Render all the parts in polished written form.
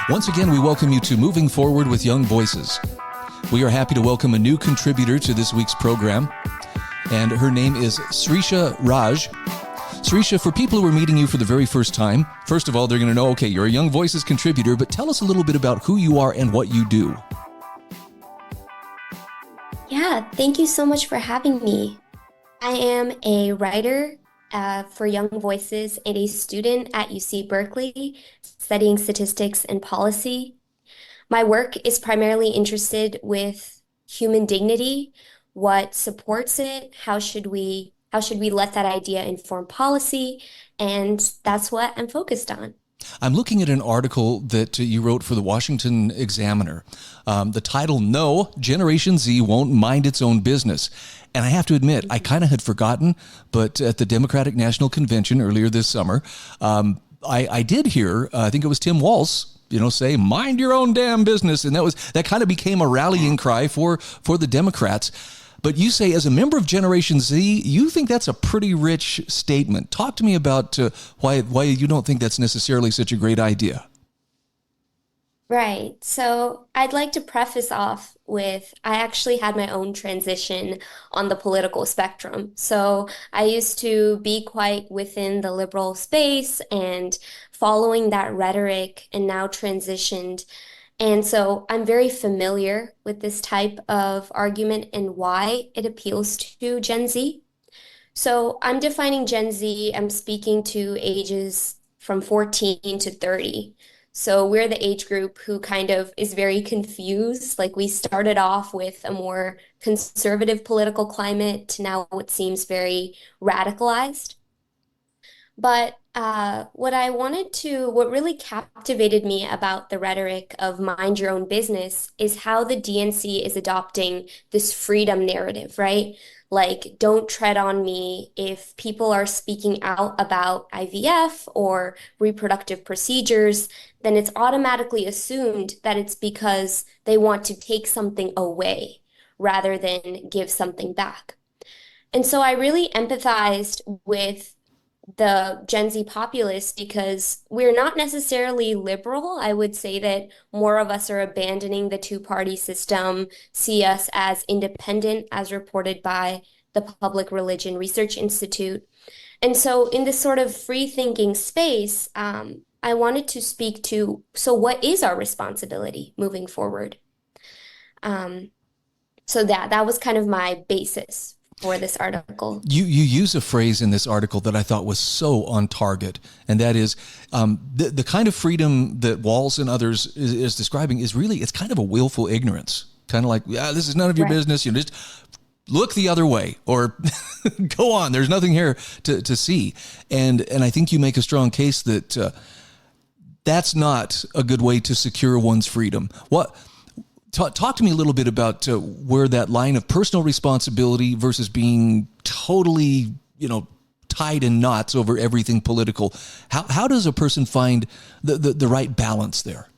Once again, we welcome you to Moving Forward with Young Voices. We are happy to welcome a new contributor to this week's program, and her name is Srisha Raj. Srisha, for people who are meeting you for the very first time, first of all, they're going to know, okay, you're a Young Voices contributor, but tell us a little bit about who you are and what you do. Yeah, thank you so much for having me. I am a writer for Young Voices and a student at UC Berkeley studying statistics and policy. My work is primarily interested with human dignity, what supports it, how should we let that idea inform policy, and that's what I'm focused on. I'm looking at an article that you wrote for the Washington Examiner. The title, No, Generation Z Won't Mind Its Own Business. And I have to admit, I kind of had forgotten, but at the Democratic National Convention earlier this summer, I did hear, I think it was Tim Walz, say, mind your own damn business. And that kind of became a rallying cry for the Democrats. But you say, as a member of Generation Z, you think that's a pretty rich statement. Talk to me about why you don't think that's necessarily such a great idea. Right. So I'd like to preface off with, I actually had my own transition on the political spectrum. So I used to be quite within the liberal space and following that rhetoric, and now transitioned. And so I'm very familiar with this type of argument and why it appeals to Gen Z. So I'm defining Gen Z, I'm speaking to ages from 14 to 30. So we're the age group who kind of is very confused. Like, we started off with a more conservative political climate to now it seems very radicalized. But what really captivated me about the rhetoric of mind your own business is how the DNC is adopting this freedom narrative, right? Like, don't tread on me. If people are speaking out about IVF or reproductive procedures, then it's automatically assumed that it's because they want to take something away rather than give something back. And so I really empathized with the Gen Z populace because we're not necessarily liberal. I would say that more of us are abandoning the two-party system, see us as independent, as reported by the Public Religion Research Institute. And so in this sort of free-thinking space, I wanted to speak to, so what is our responsibility moving forward? So that was kind of my basis for this article. You use a phrase in this article that I thought was so on target, and that is the kind of freedom that Walz and others is describing is really, it's kind of a willful ignorance. Kind of like, this is none of your business. Just look the other way or go on. There's nothing here to see. And I think you make a strong case that that's not a good way to secure one's freedom. Talk to me a little bit about where that line of personal responsibility versus being totally, tied in knots over everything political. How does a person find the right balance there?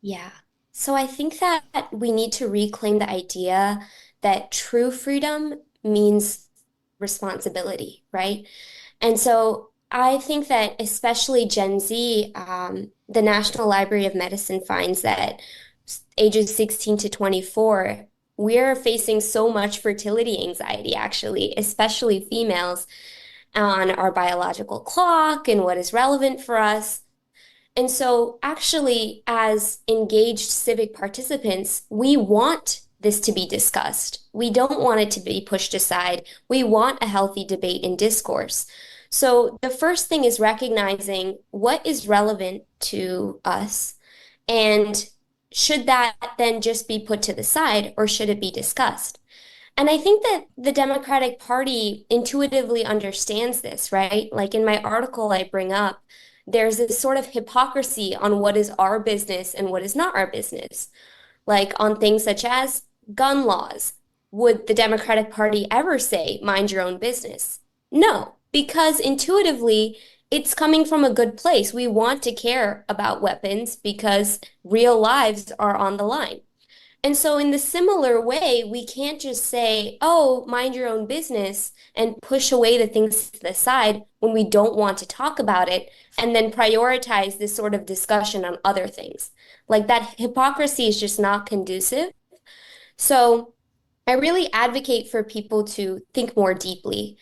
Yeah. So I think that we need to reclaim the idea that true freedom means responsibility, right? And so I think that especially Gen Z, the National Library of Medicine finds that ages 16 to 24, we're facing so much fertility anxiety, actually, especially females, on our biological clock and what is relevant for us. And so actually, as engaged civic participants, we want this to be discussed. We don't want it to be pushed aside. We want a healthy debate and discourse. So the first thing is recognizing what is relevant to us, and should that then just be put to the side, or should it be discussed? And I think that the Democratic Party intuitively understands this, right? Like in my article, I bring up, there's this sort of hypocrisy on what is our business and what is not our business. Like on things such as gun laws. Would the Democratic Party ever say, mind your own business? No, because intuitively, it's coming from a good place. We want to care about weapons because real lives are on the line. And so, in the similar way, we can't just say, oh, mind your own business and push away the things to the side when we don't want to talk about it, and then prioritize this sort of discussion on other things. Like that hypocrisy is just not conducive. So, I really advocate for people to think more deeply.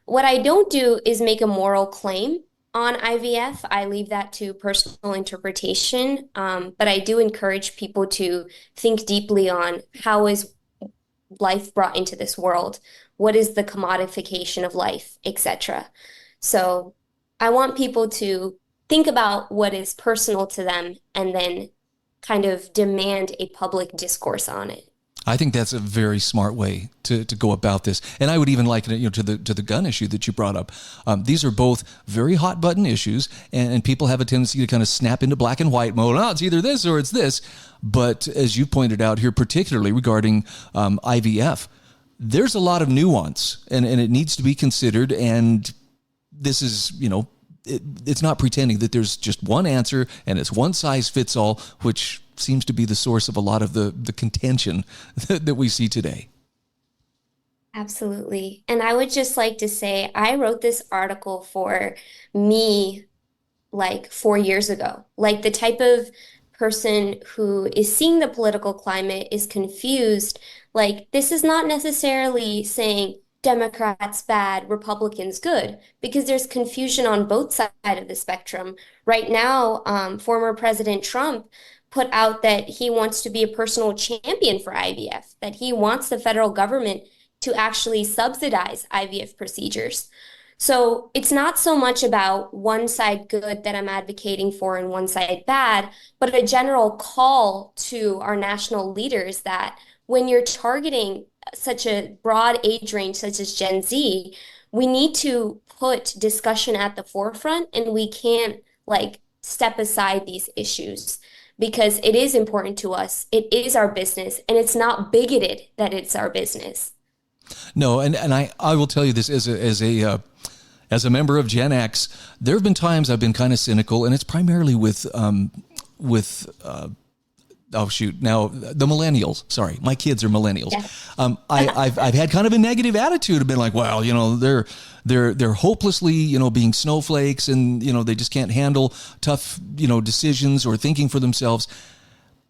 What I don't do is make a moral claim on IVF. I leave that to personal interpretation. But I do encourage people to think deeply on how is life brought into this world? What is the commodification of life, etc. So I want people to think about what is personal to them and then kind of demand a public discourse on it. I think that's a very smart way to go about this. And I would even liken it, to the gun issue that you brought up. These are both very hot button issues, and people have a tendency to kind of snap into black and white mode. Oh, it's either this or it's this. But as you pointed out here, particularly regarding IVF, there's a lot of nuance, and it needs to be considered. And this is, it's not pretending that there's just one answer and it's one size fits all, which seems to be the source of a lot of the contention that we see today. Absolutely. And I would just like to say, I wrote this article for me like 4 years ago. Like the type of person who is seeing the political climate is confused. Like this is not necessarily saying Democrats bad, Republicans good, because there's confusion on both sides of the spectrum. Right now, former President Trump put out that he wants to be a personal champion for IVF, that he wants the federal government to actually subsidize IVF procedures. So it's not so much about one side good that I'm advocating for and one side bad, but a general call to our national leaders that when you're targeting such a broad age range such as Gen Z, we need to put discussion at the forefront, and we can't like step aside these issues because it is important to us. It is our business, and it's not bigoted that it's our business. No, and I will tell you this as a member of Gen X, there have been times I've been kind of cynical, and it's primarily with oh shoot, now the millennials. Sorry, my kids are millennials. Yes. I've had kind of a negative attitude. I've been like, well, they're hopelessly, being snowflakes, and they just can't handle tough, decisions or thinking for themselves.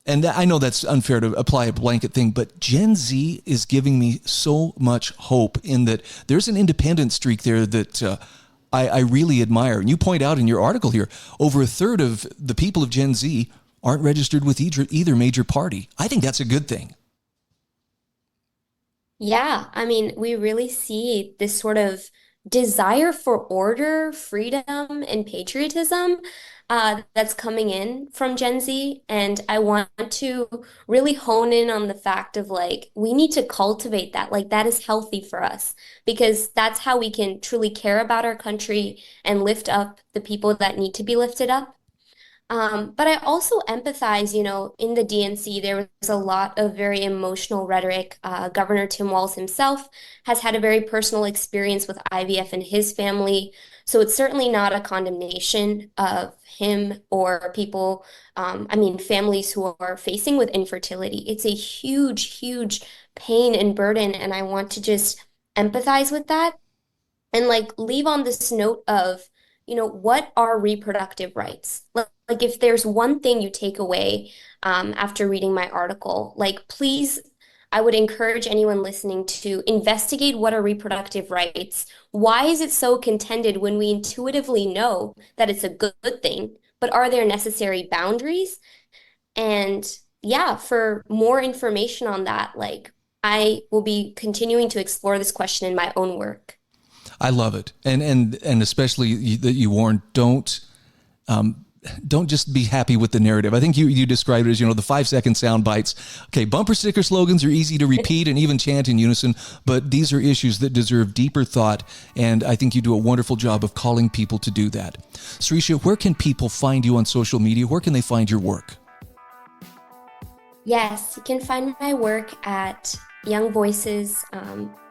And I know that's unfair to apply a blanket thing, but Gen Z is giving me so much hope in that there's an independent streak there that I really admire. And you point out in your article here, over a third of the people of Gen Z aren't registered with either major party. I think that's a good thing. Yeah, I mean, we really see this sort of desire for order, freedom, and patriotism that's coming in from Gen Z. And I want to really hone in on the fact of like, we need to cultivate that. Like, that is healthy for us because that's how we can truly care about our country and lift up the people that need to be lifted up. But I also empathize, in the DNC, there was a lot of very emotional rhetoric. Governor Tim Walz himself has had a very personal experience with IVF in his family. So it's certainly not a condemnation of him or people, families who are facing with infertility. It's a huge, huge pain and burden. And I want to just empathize with that and like leave on this note of, what are reproductive rights? Like if there's one thing you take away after reading my article, like please, I would encourage anyone listening to investigate what are reproductive rights. Why is it so contended when we intuitively know that it's a good thing? But are there necessary boundaries? And yeah, for more information on that, like I will be continuing to explore this question in my own work. I love it, and especially that you warn, don't just be happy with the narrative. I think you described it as the 5-second sound bites. Okay, bumper sticker slogans are easy to repeat and even chant in unison, but these are issues that deserve deeper thought, and I think you do a wonderful job of calling people to do that. Srisha, where can people find you on social media? Where can they find your work? Yes, you can find my work at Young Voices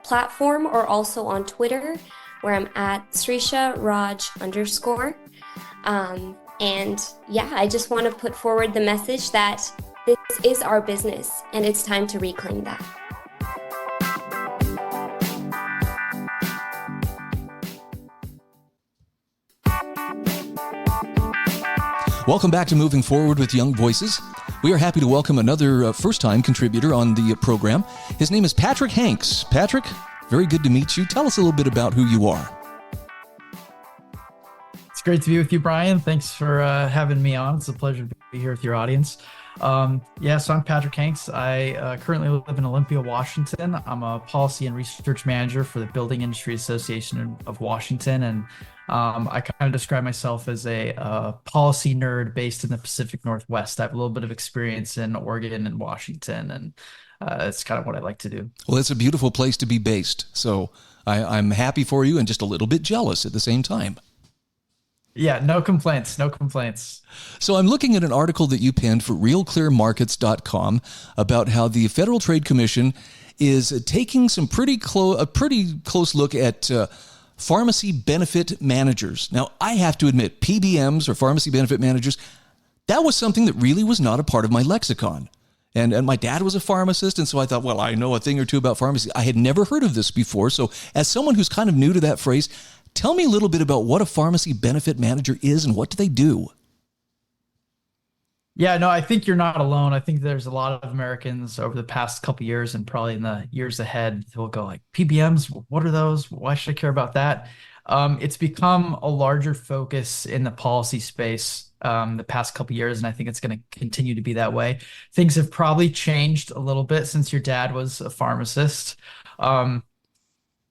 platform or also on Twitter, where I'm at Srisha Raj _. And yeah, I just want to put forward the message that This is our business, and it's time to reclaim that. Welcome back to Moving Forward with Young Voices. We are happy to welcome another first-time contributor on the program. His name is Patrick Hanks. Patrick, very good to meet you. Tell us a little bit about who you are. It's great to be with you, Brian. Thanks for having me on. It's a pleasure to be here with your audience. So I'm Patrick Hanks. I currently live in Olympia, Washington. I'm a policy and research manager for the Building Industry Association of Washington, and I kind of describe myself as a policy nerd based in the Pacific Northwest. I have a little bit of experience in Oregon and Washington, and it's kind of what I like to do. Well, it's a beautiful place to be based, so I'm happy for you and just a little bit jealous at the same time. Yeah, no complaints, no complaints. So I'm looking at an article that you penned for realclearmarkets.com about how the Federal Trade Commission is taking a pretty close look at pharmacy benefit managers. Now, I have to admit, PBMs or pharmacy benefit managers, that was something that really was not a part of my lexicon. And my dad was a pharmacist, and so I thought, well, I know a thing or two about pharmacy. I had never heard of this before. So as someone who's kind of new to that phrase, tell me a little bit about what a pharmacy benefit manager is and what do they do? Yeah, no, I think you're not alone. I think there's a lot of Americans over the past couple of years and probably in the years ahead who will go like, PBMs, what are those? Why should I care about that? It's become a larger focus in the policy space the past couple of years, and I think it's going to continue to be that way. Things have probably changed a little bit since your dad was a pharmacist.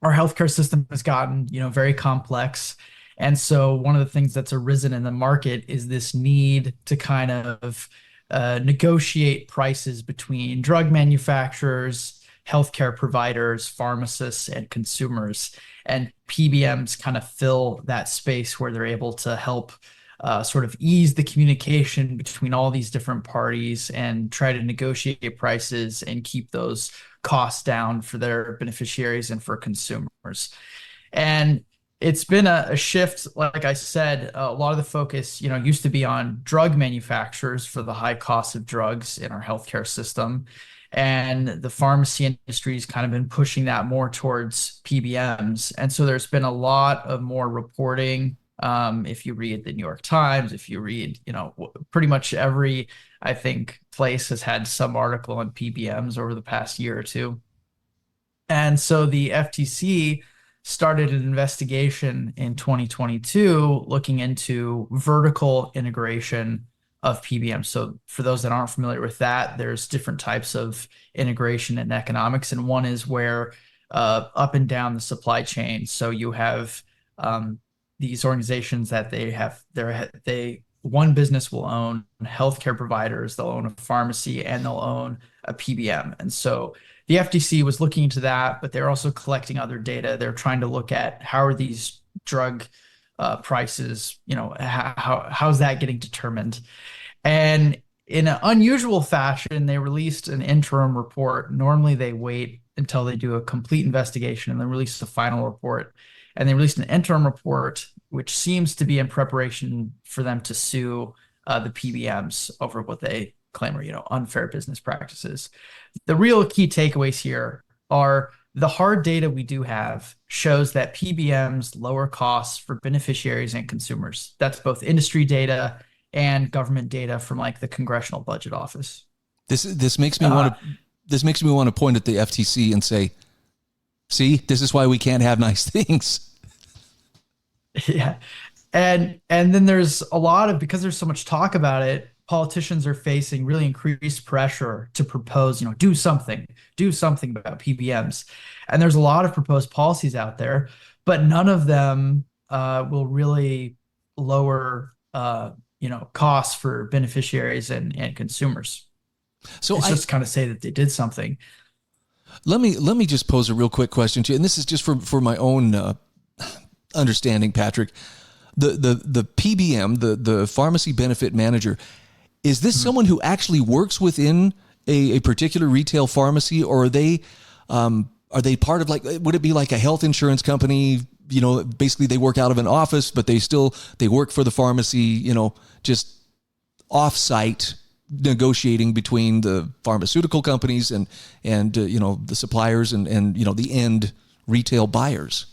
Our healthcare system has gotten, very complex. And so one of the things that's arisen in the market is this need to kind of negotiate prices between drug manufacturers, healthcare providers, pharmacists, and consumers. And PBMs kind of fill that space where they're able to help sort of ease the communication between all these different parties and try to negotiate prices and keep those costs down for their beneficiaries and for consumers. And it's been a shift. Like I said, a lot of the focus, used to be on drug manufacturers for the high cost of drugs in our healthcare system. And the pharmacy industry has kind of been pushing that more towards PBMs. And so there's been a lot of more reporting. If you read the New York Times, if you read, pretty much every, I think, place has had some article on PBMs over the past year or two. And so the FTC started an investigation in 2022 looking into vertical integration of PBMs. So for those that aren't familiar with that, there's different types of integration in economics. And one is where up and down the supply chain. So you have these organizations that one business will own healthcare providers, they'll own a pharmacy, and they'll own a PBM. And so the FTC was looking into that, but they're also collecting other data. They're trying to look at how are these drug prices, how's that getting determined? And in an unusual fashion, they released an interim report. Normally they wait until they do a complete investigation and then release the final report. And they released an interim report, which seems to be in preparation for them to sue the PBMs over what they claim are, unfair business practices. The real key takeaways here are the hard data we do have shows that PBMs lower costs for beneficiaries and consumers. That's both industry data and government data from like the Congressional Budget Office. This makes me want to point at the FTC and say, see, this is why we can't have nice things. Yeah. And then there's a lot of, because there's so much talk about it, politicians are facing really increased pressure to propose, do something about PBMs. And there's a lot of proposed policies out there, but none of them will really lower, costs for beneficiaries and consumers. So it's just kind of say that they did something. Let me just pose a real quick question to you, and this is just for my own understanding, Patrick. The PBM, the pharmacy benefit manager, is this someone who actually works within a particular retail pharmacy, or are they part of, like, would it be like a health insurance company? Basically they work out of an office, but they work for the pharmacy, just off-site negotiating between the pharmaceutical companies and the suppliers and the end retail buyers?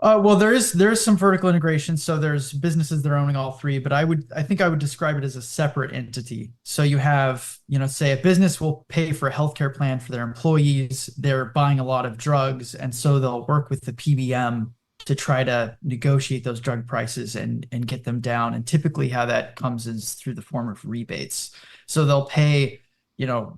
Well, there is some vertical integration. So there's businesses that are owning all three, but I think I would describe it as a separate entity. So you have, say a business will pay for a healthcare plan for their employees. They're buying a lot of drugs, and so they'll work with the PBM to try to negotiate those drug prices and get them down. And typically how that comes is through the form of rebates. So they'll pay,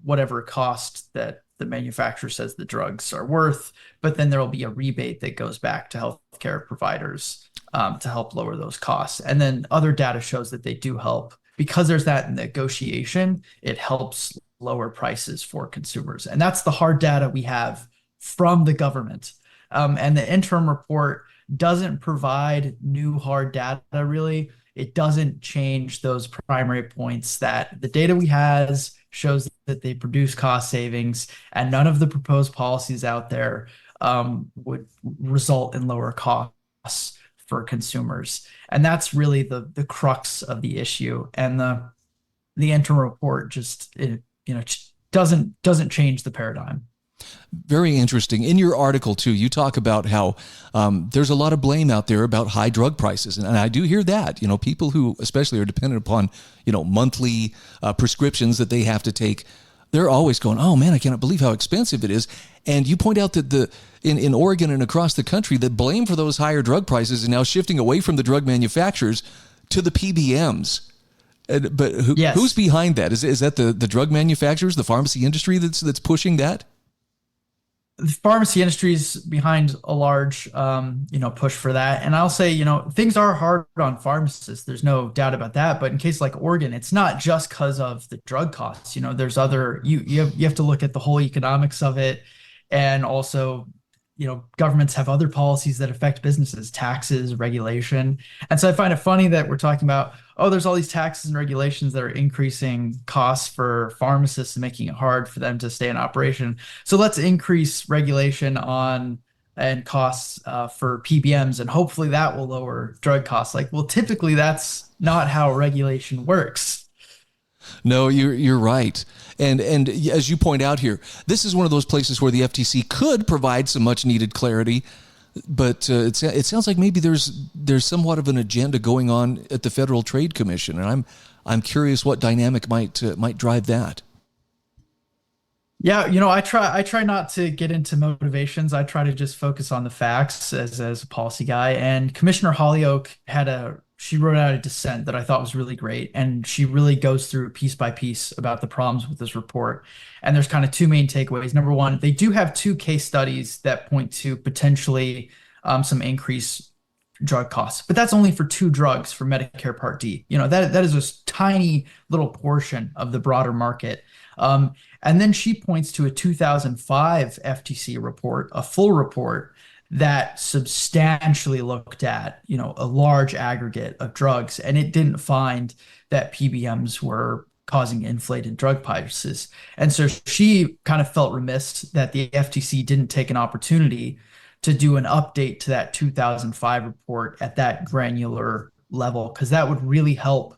whatever cost that the manufacturer says the drugs are worth, but then there will be a rebate that goes back to healthcare providers to help lower those costs. And then other data shows that they do help. Because there's that negotiation, it helps lower prices for consumers. And that's the hard data we have from the government. And the interim report doesn't provide new hard data, really. It doesn't change those primary points that the data we has shows that they produce cost savings, and none of the proposed policies out there would result in lower costs for consumers. And that's really the crux of the issue. And the interim report just doesn't change the paradigm. Very interesting. In your article, too, you talk about how there's a lot of blame out there about high drug prices. And I do hear that, people who especially are dependent upon, monthly prescriptions that they have to take, they're always going, oh, man, I cannot believe how expensive it is. And you point out that in Oregon and across the country, the blame for those higher drug prices is now shifting away from the drug manufacturers to the PBMs. But who's behind that? Is that the drug manufacturers, the pharmacy industry that's pushing that? The pharmacy industry is behind a large, push for that. And I'll say, things are hard on pharmacists. There's no doubt about that. But in cases like Oregon, it's not just because of the drug costs. There's other, you have to look at the whole economics of it. And also, governments have other policies that affect businesses, taxes, regulation. And so I find it funny that we're talking about, there's all these taxes and regulations that are increasing costs for pharmacists and making it hard for them to stay in operation. So let's increase regulation and costs for PBMs, and hopefully that will lower drug costs. Typically that's not how regulation works. No, you're right. And as you point out here, this is one of those places where the FTC could provide some much needed clarity, but it sounds like maybe there's somewhat of an agenda going on at the Federal Trade Commission, and I'm curious what dynamic might drive that. Yeah, I try not to get into motivations. I try to just focus on the facts as a policy guy. And Commissioner Hollyoak she wrote out a dissent that I thought was really great. And she really goes through piece by piece about the problems with this report. And there's kind of two main takeaways. Number one, they do have two case studies that point to potentially some increased drug costs, but that's only for two drugs for Medicare Part D. That is a tiny little portion of the broader market. And then she points to a 2005 FTC report, a full report, that substantially looked at, a large aggregate of drugs, and it didn't find that PBMs were causing inflated drug prices. And so she kind of felt remiss that the FTC didn't take an opportunity to do an update to that 2005 report at that granular level, because that would really help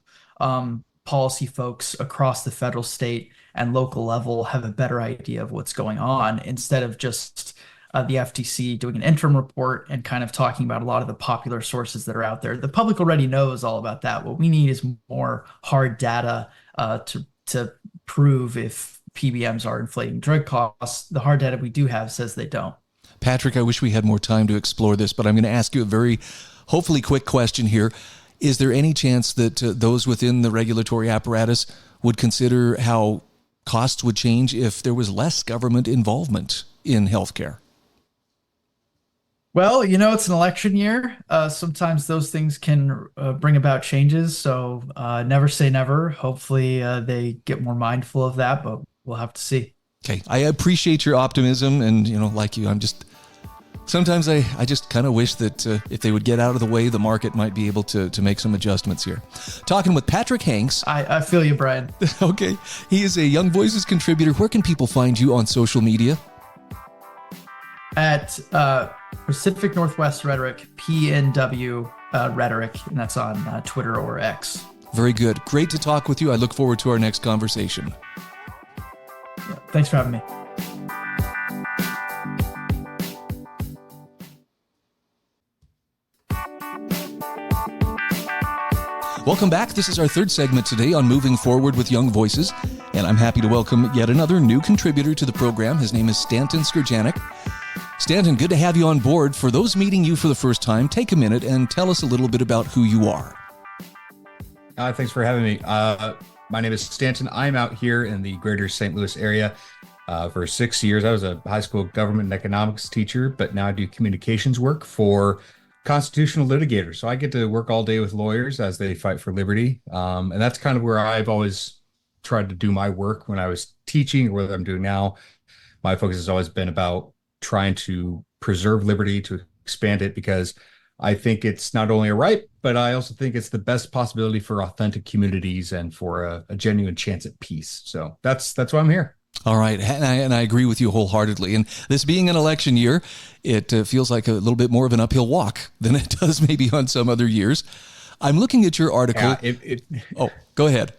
policy folks across the federal, state, and local level have a better idea of what's going on, instead of just the FTC doing an interim report and kind of talking about a lot of the popular sources that are out there. The public already knows all about that. What we need is more hard data to prove if PBMs are inflating drug costs. The hard data we do have says they don't. Patrick, I wish we had more time to explore this, but I'm going to ask you a very, hopefully quick question here. Is there any chance that those within the regulatory apparatus would consider how costs would change if there was less government involvement in healthcare? Well, it's an election year. Sometimes those things can bring about changes. So never say never. Hopefully they get more mindful of that, but we'll have to see. Okay. I appreciate your optimism. And, like you, sometimes I just kind of wish that if they would get out of the way, the market might be able to make some adjustments here. Talking with Patrick Hanks. I feel you, Brian. Okay. He is a Young Voices contributor. Where can people find you on social media? At Pacific Northwest Rhetoric, PNW Rhetoric, and that's on Twitter or X. Very good. Great to talk with you. I look forward to our next conversation. Yeah, thanks for having me. Welcome back. This is our third segment today on Moving Forward with Young Voices, and I'm happy to welcome yet another new contributor to the program. His name is Stanton Skejanec. Stanton, good to have you on board. For those meeting you for the first time, take a minute and tell us a little bit about who you are. Thanks for having me. My name is Stanton. I'm out here in the greater St. Louis area for 6 years. I was a high school government and economics teacher, but now I do communications work for constitutional litigators. So I get to work all day with lawyers as they fight for liberty. And that's kind of where I've always tried to do my work when I was teaching, or whether I'm doing now. My focus has always been about trying to preserve liberty, to expand it, because I think it's not only a right, but I also think it's the best possibility for authentic communities and for a genuine chance at peace. So that's why I'm here. All right. And I agree with you wholeheartedly. And this being an election year, it feels like a little bit more of an uphill walk than it does maybe on some other years. I'm looking at your article. Yeah, Oh, go ahead.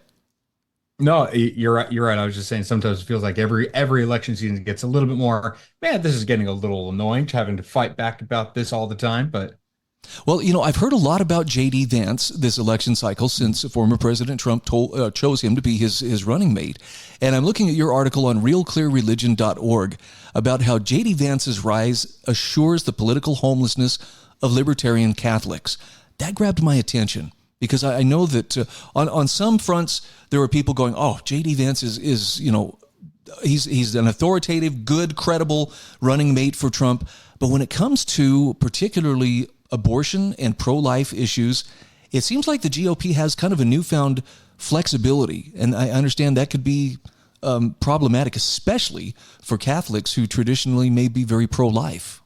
No, you're right. You're right. I was just saying sometimes it feels like every election season gets a little bit more, man, this is getting a little annoying having to fight back about this all the time. But well, I've heard a lot about J.D. Vance this election cycle since former President Trump chose him to be his running mate. And I'm looking at your article on realclearreligion.org about how J.D. Vance's rise assures the political homelessness of libertarian Catholics. That grabbed my attention because I know that on some fronts there were people going, oh, J.D. Vance is he's an authoritative, good, credible running mate for Trump. But when it comes to particularly abortion and pro-life issues, it seems like the GOP has kind of a newfound flexibility. And I understand that could be problematic, especially for Catholics who traditionally may be very pro-life.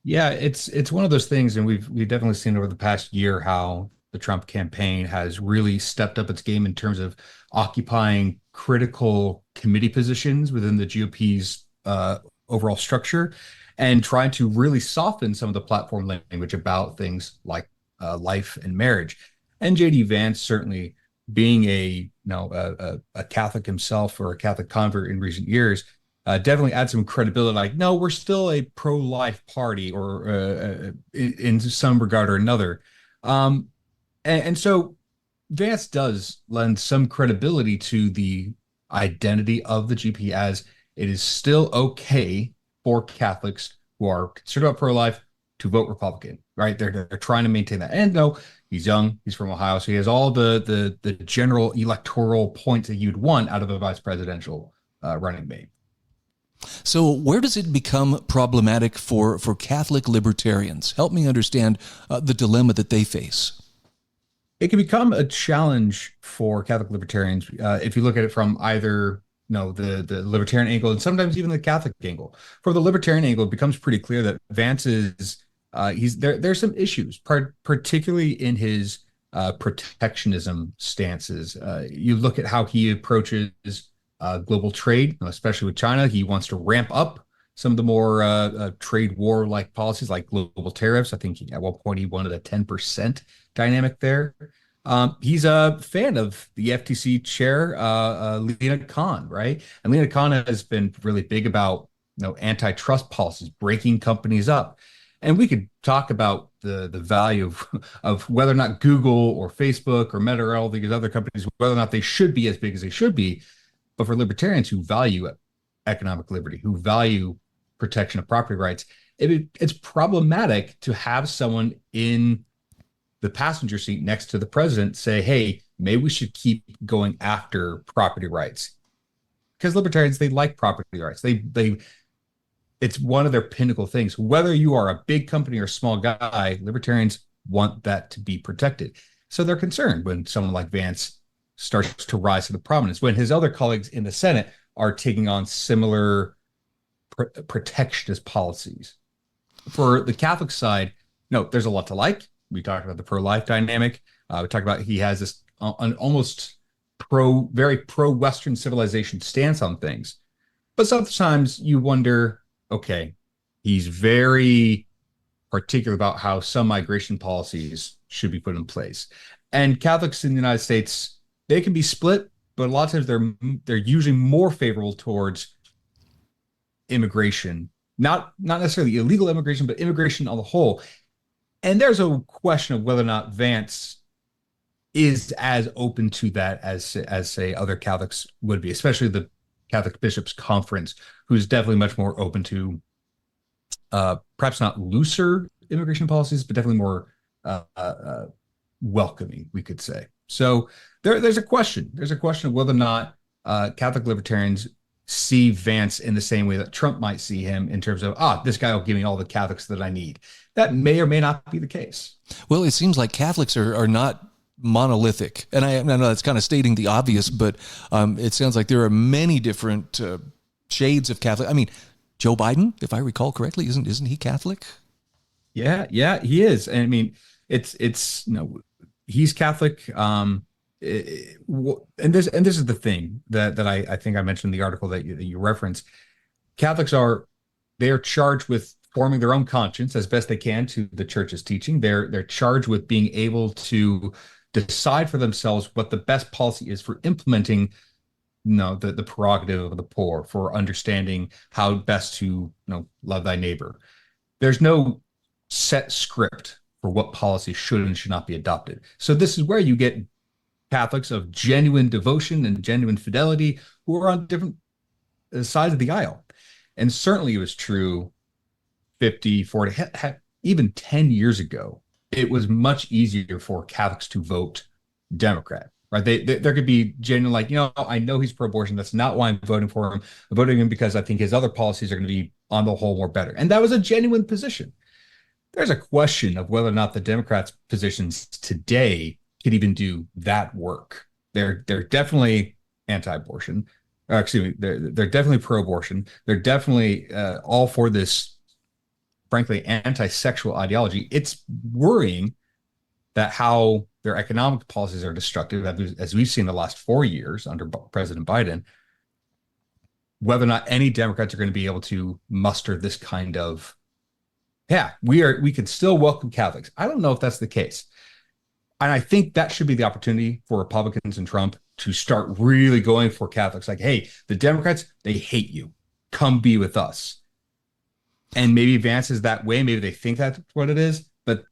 yeah, it's one of those things, and we've definitely seen over the past year how the Trump campaign has really stepped up its game in terms of occupying critical committee positions within the GOP's overall structure, and trying to really soften some of the platform language about things like life and marriage. And J.D. Vance, certainly being a Catholic himself, or a Catholic convert in recent years, definitely adds some credibility. Like, no, we're still a pro-life party, or in some regard or another. And so Vance does lend some credibility to the identity of the GP, as it is still okay for Catholics who are concerned about pro-life to vote Republican, right? They're trying to maintain that. And no, he's young, he's from Ohio, so he has all the general electoral points that you'd want out of a vice presidential running mate. So where does it become problematic for Catholic libertarians? Help me understand the dilemma that they face. It can become a challenge for Catholic libertarians if you look at it from either the libertarian angle, and sometimes even the Catholic angle. For the libertarian angle, it becomes pretty clear that Vance is there's some issues, particularly in his protectionism stances. You look at how he approaches global trade, especially with China. He wants to ramp up some of the more trade war-like policies, like global tariffs. I think at one point he wanted a 10% dynamic there. He's a fan of the FTC chair, Lena Khan, right? And Lena Khan has been really big about antitrust policies, breaking companies up. And we could talk about the value of whether or not Google or Facebook or Meta or all these other companies, whether or not they should be as big as they should be. But for libertarians who value economic liberty, who value protection of property rights, it's problematic to have someone in the passenger seat next to the president say, hey, maybe we should keep going after property rights. Because libertarians, they like property rights. It's one of their pinnacle things. Whether you are a big company or a small guy, libertarians want that to be protected. So they're concerned when someone like Vance starts to rise to the prominence, when his other colleagues in the Senate are taking on similar protectionist policies. For the Catholic side, no, there's a lot to like. We talked about the pro-life dynamic. We talked about he has this an almost very pro-Western civilization stance on things. But sometimes you wonder, okay, he's very particularly about how some migration policies should be put in place. And Catholics in the United States, they can be split, but a lot of times they're usually more favorable towards immigration, not necessarily illegal immigration, but immigration on the whole. And there's a question of whether or not Vance is as open to that as say other Catholics would be, especially the Catholic Bishops' Conference, who's definitely much more open to perhaps not looser immigration policies, but definitely more welcoming, we could say. So there's a question. There's a question of whether or not Catholic libertarians see Vance in the same way that Trump might see him, in terms of, this guy will give me all the Catholics that I need. That may or may not be the case. Well, it seems like Catholics are not monolithic. And I know that's kind of stating the obvious, but it sounds like there are many different shades of Catholic. I mean, Joe Biden, if I recall correctly, isn't he Catholic? Yeah, he is. And I mean, it's he's Catholic. And this is the thing that I think I mentioned in the article that you referenced. Catholics are charged with forming their own conscience as best they can to the church's teaching. They're charged with being able to decide for themselves what the best policy is for implementing the prerogative of the poor, for understanding how best to love thy neighbor. There's no set script for what policy should and should not be adopted. So this is where you get Catholics of genuine devotion and genuine fidelity who are on different sides of the aisle. And certainly it was true 50, 40, even 10 years ago. It was much easier for Catholics to vote Democrat, right? There could be genuine, I know he's pro-abortion. That's not why I'm voting for him. I'm voting him because I think his other policies are going to be, on the whole, more better. And that was a genuine position. There's a question of whether or not the Democrats' positions today could even do that work. They're definitely anti-abortion. Excuse me, they're definitely pro-abortion. They're definitely all for this, frankly, anti-sexual ideology. It's worrying that how their economic policies are destructive, as we've seen the last 4 years under President Biden, whether or not any Democrats are going to be able to muster this kind of, we can still welcome Catholics. I don't know if that's the case. And I think that should be the opportunity for Republicans and Trump to start really going for Catholics. Like, hey, the Democrats, they hate you. Come be with us. And maybe Vance is that way. Maybe they think that's what it is, but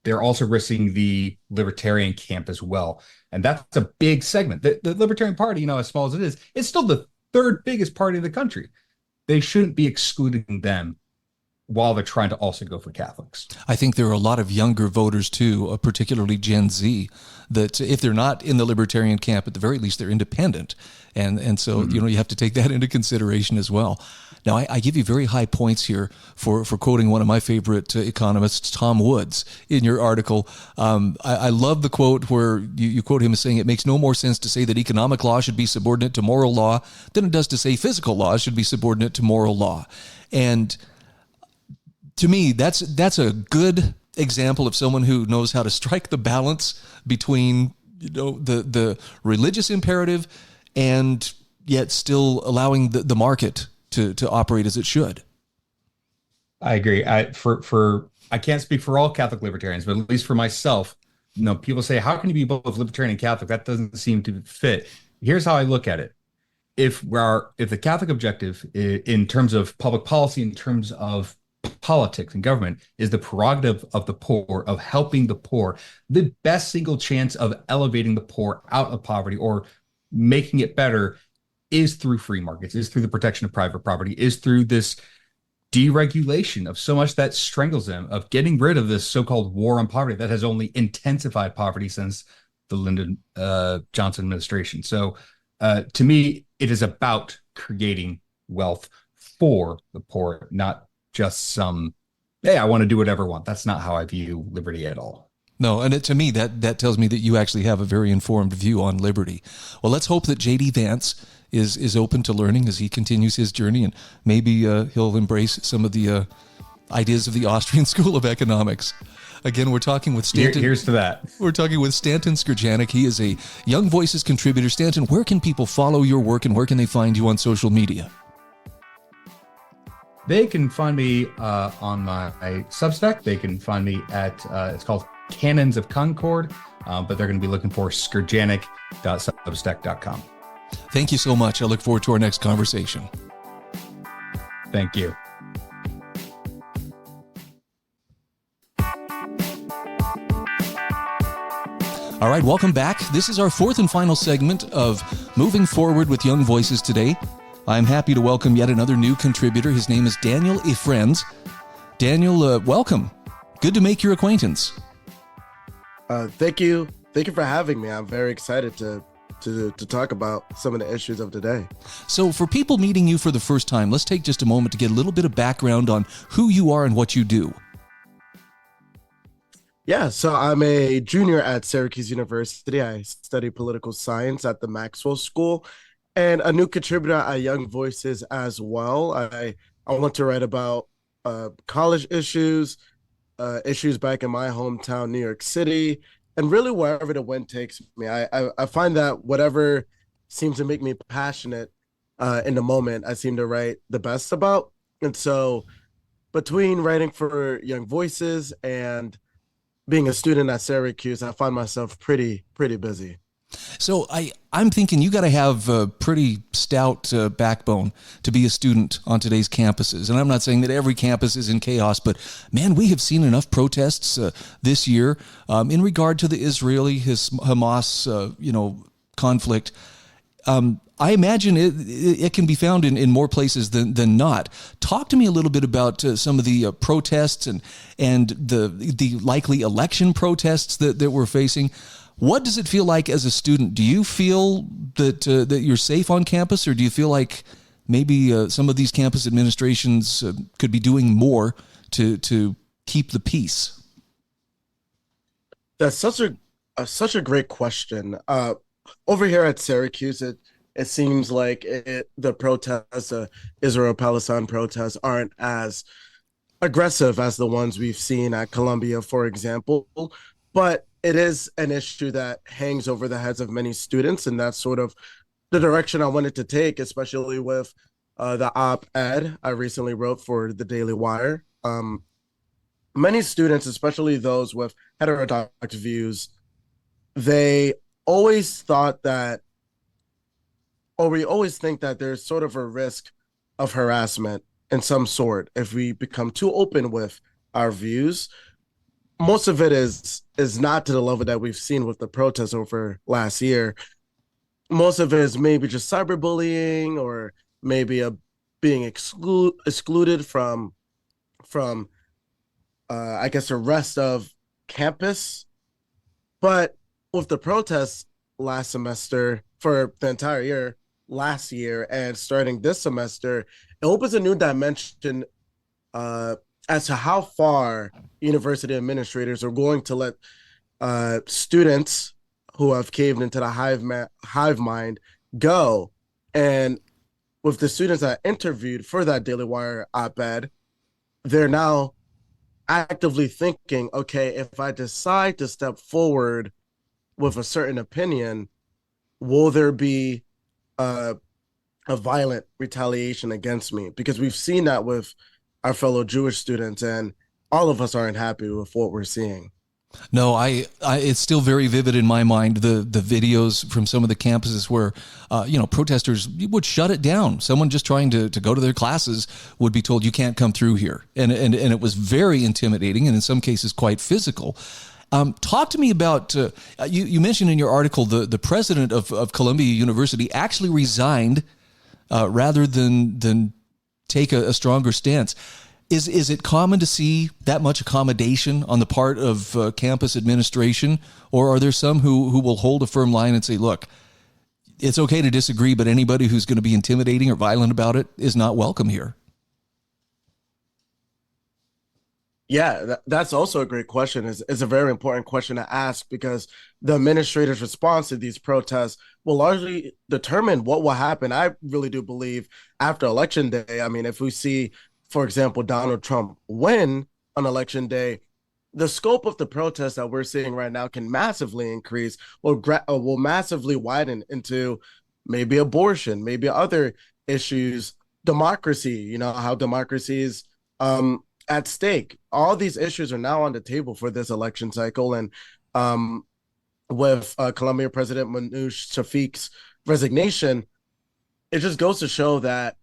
they're also risking the libertarian camp as well. And that's a big segment. The Libertarian Party, as small as it is, it's still the third biggest party in the country. They shouldn't be excluding them while they're trying to also go for Catholics. I think there are a lot of younger voters too, particularly Gen Z, that if they're not in the libertarian camp, at the very least they're independent. And so, you have to take that into consideration as well. Now, I give you very high points here for quoting one of my favorite economists, Tom Woods, in your article. I love the quote where you quote him as saying, "It makes no more sense to say that economic law should be subordinate to moral law than it does to say physical law should be subordinate to moral law." And to me, that's a good example of someone who knows how to strike the balance between the religious imperative and yet still allowing the market to operate as it should. I agree. I can't speak for all Catholic libertarians, but at least for myself, people say, how can you be both libertarian and Catholic? That doesn't seem to fit. Here's how I look at it. If the Catholic objective in terms of public policy, in terms of politics and government, is the prerogative of the poor, of helping the poor, the best single chance of elevating the poor out of poverty or making it better is through free markets, is through the protection of private property, is through this deregulation of so much that strangles them, of getting rid of this so-called war on poverty that has only intensified poverty since the Lyndon Johnson administration. So to me, it is about creating wealth for the poor, not just some, hey, I want to do whatever I want. That's not how I view liberty at all. No, and to me, that tells me that you actually have a very informed view on liberty. Well, let's hope that J.D. Vance is open to learning as he continues his journey, and maybe he'll embrace some of the ideas of the Austrian School of Economics. Again, we're talking with Stanton. Here's to that. We're talking with Stanton Skejanec. He is a Young Voices contributor. Stanton, where can people follow your work and where can they find you on social media? They can find me on my Substack. They can find me at, it's called Canons of Concord, but they're going to be looking for Skejanec.substack.com. Thank you so much. I look forward to our next conversation. Thank you. All right, welcome back. This is our fourth and final segment of Moving Forward with Young Voices today. I'm happy to welcome yet another new contributor. His name is Daniel Idfresne. Daniel, welcome. Good to make your acquaintance. Thank you. Thank you for having me. I'm very excited to talk about some of the issues of today. So for people meeting you for the first time, let's take just a moment to get a little bit of background on who you are and what you do. Yeah, so I'm a junior at Syracuse University. I study political science at the Maxwell School, and a new contributor at Young Voices as well. I want to write about college issues back in my hometown, New York City, and really wherever the wind takes me. I find that whatever seems to make me passionate in the moment, I seem to write the best about. And so between writing for Young Voices and being a student at Syracuse, I find myself pretty busy. So I'm thinking you got to have a pretty stout backbone to be a student on today's campuses. And I'm not saying that every campus is in chaos, but man, we have seen enough protests this year in regard to the Israeli-Hamas, conflict. I imagine it can be found in more places than not. Talk to me a little bit about some of the protests and the likely election protests that we're facing. What does it feel like as a student? Do you feel that you're safe on campus, or do you feel like maybe some of these campus administrations could be doing more to keep the peace? That's such a great question. Over here at Syracuse, it seems like the protests, Israel-Palestine protests, aren't as aggressive as the ones we've seen at Columbia, for example. But it is an issue that hangs over the heads of many students, and that's sort of the direction I wanted to take, especially with the op-ed I recently wrote for the Daily Wire. Many students, especially those with heterodox views, they always thought that, or we always think that there's sort of a risk of harassment in some sort if we become too open with our views. Most of it is not to the level that we've seen with the protests over last year. Most of it is maybe just cyberbullying, or maybe being excluded from I guess the rest of campus. But with the protests last semester, for the entire year last year, and starting this semester, it opens a new dimension as to how far university administrators are going to let students who have caved into the hive mind go. And with the students I interviewed for that Daily Wire op-ed, they're now actively thinking, okay, if I decide to step forward with a certain opinion, will there be a violent retaliation against me? Because we've seen that with our fellow Jewish students, and all of us aren't happy with what we're seeing. No, it's still very vivid in my mind, the videos from some of the campuses where, protesters would shut it down. Someone just trying to go to their classes would be told, you can't come through here. And it was very intimidating, and in some cases quite physical. Talk to me about, you mentioned in your article, the president of Columbia University actually resigned rather than take a stronger stance. Is it common to see that much accommodation on the part of campus administration, or are there some who will hold a firm line and say, look, it's okay to disagree, but anybody who's going to be intimidating or violent about it is not welcome here? Yeah, that's also a great question. It's a very important question to ask, because the administrator's response to these protests will largely determine what will happen. I really do believe after Election Day. I mean, if we see, for example, Donald Trump win on Election Day, the scope of the protests that we're seeing right now can massively increase, or will massively widen into maybe abortion, maybe other issues democracy, how democracy is at stake. All these issues are now on the table for this election cycle. And with Colombia President Manouche Shafiq's resignation, it just goes to show that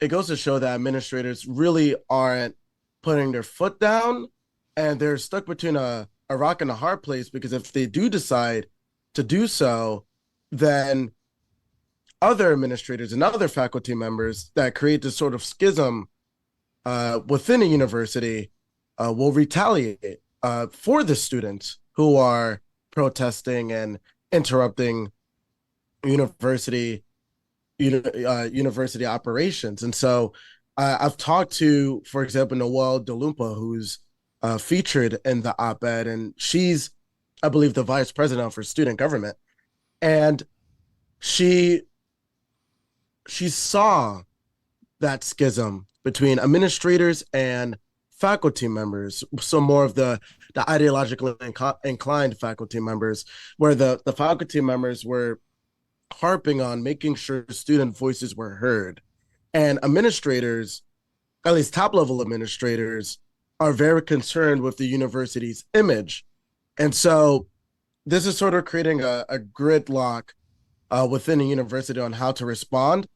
administrators really aren't putting their foot down, and they're stuck between a rock and a hard place, because if they do decide to do so, then other administrators and other faculty members that create this sort of schism within a university will retaliate for the students who are protesting and interrupting university operations. And so I've talked to, for example, Noelle DeLumpa, who's featured in the op-ed, and she's, I believe, the vice president for student government. And she saw that schism between administrators and faculty members, so more of the ideologically inclined faculty members, where the faculty members were harping on making sure student voices were heard. And administrators, at least top-level administrators, are very concerned with the university's image. And so this is sort of creating a gridlock within a university on how to respond,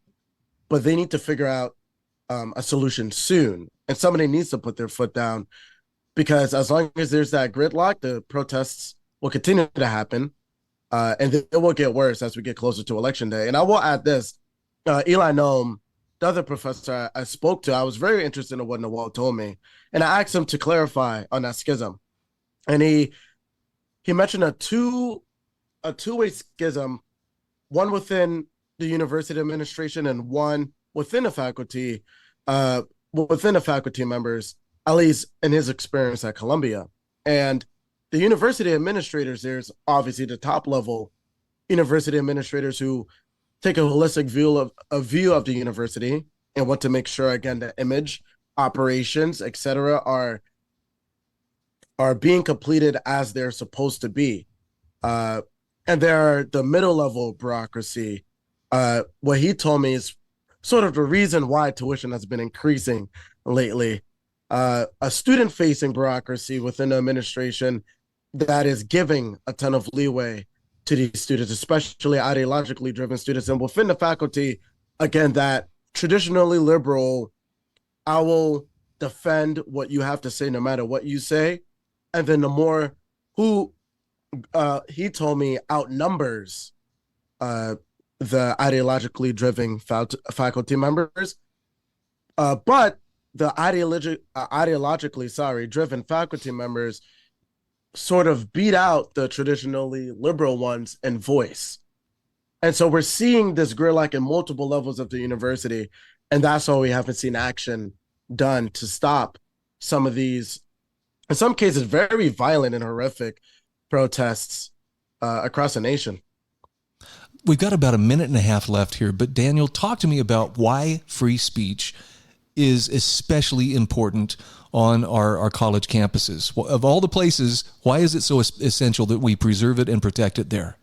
but they need to figure out a solution soon. And somebody needs to put their foot down, because as long as there's that gridlock, the protests will continue to happen, and it will get worse as we get closer to election day. And I will add this, Eli Noem, the other professor I spoke to, I was very interested in what Noelle told me, and I asked him to clarify on that schism. And he mentioned a two-way schism, one within the university administration and one within the faculty members, at least in his experience at Columbia. And the university administrators, there's obviously the top level university administrators who take a holistic view of the university and want to make sure, again, the image, operations, etc., are being completed as they're supposed to be. And there are the middle level bureaucracy. What he told me is sort of the reason why tuition has been increasing lately. A student-facing bureaucracy within the administration that is giving a ton of leeway to these students, especially ideologically driven students. And within the faculty, again, that traditionally liberal, I will defend what you have to say no matter what you say. And then the more who he told me outnumbers the ideologically driven faculty members, but the ideologically driven faculty members sort of beat out the traditionally liberal ones in voice. And so we're seeing this gridlock in multiple levels of the university, and that's why we haven't seen action done to stop some of these, in some cases, very violent and horrific protests across the nation. We've got about a minute and a half left here, but Daniel, talk to me about why free speech is especially important on our college campuses. Of all the places, why is it so essential that we preserve it and protect it there?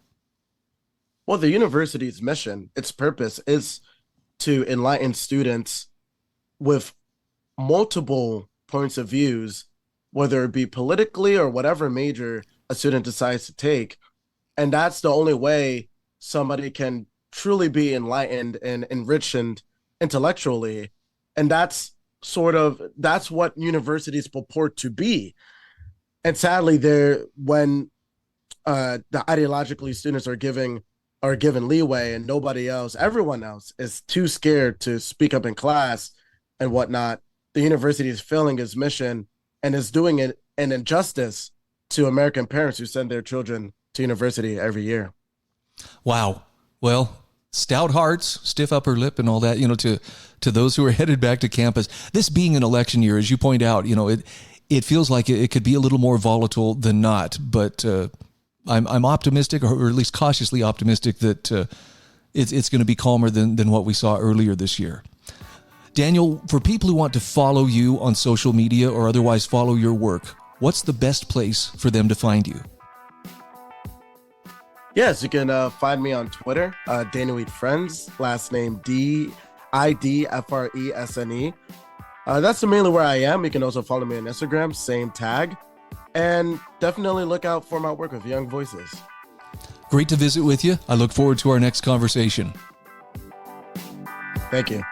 Well, the university's mission, its purpose, is to enlighten students with multiple points of views, whether it be politically or whatever major a student decides to take. And that's the only way somebody can truly be enlightened and enriched intellectually. And that's what universities purport to be. And sadly, when the ideologically students are given leeway and everyone else is too scared to speak up in class and whatnot, the university is failing its mission and is doing it an injustice to American parents who send their children to university every year. Wow. Well, stout hearts, stiff upper lip, and all that, to those who are headed back to campus. This being an election year, as you point out, it feels like it could be a little more volatile than not, but I'm optimistic, or at least cautiously optimistic, that it's going to be calmer than what we saw earlier this year. Daniel, for people who want to follow you on social media or otherwise follow your work, what's the best place for them to find you? Yes, you can find me on Twitter, Daniel Idfresne, last name Idfresne. That's mainly where I am. You can also follow me on Instagram, same tag. And definitely look out for my work with Young Voices. Great to visit with you. I look forward to our next conversation. Thank you.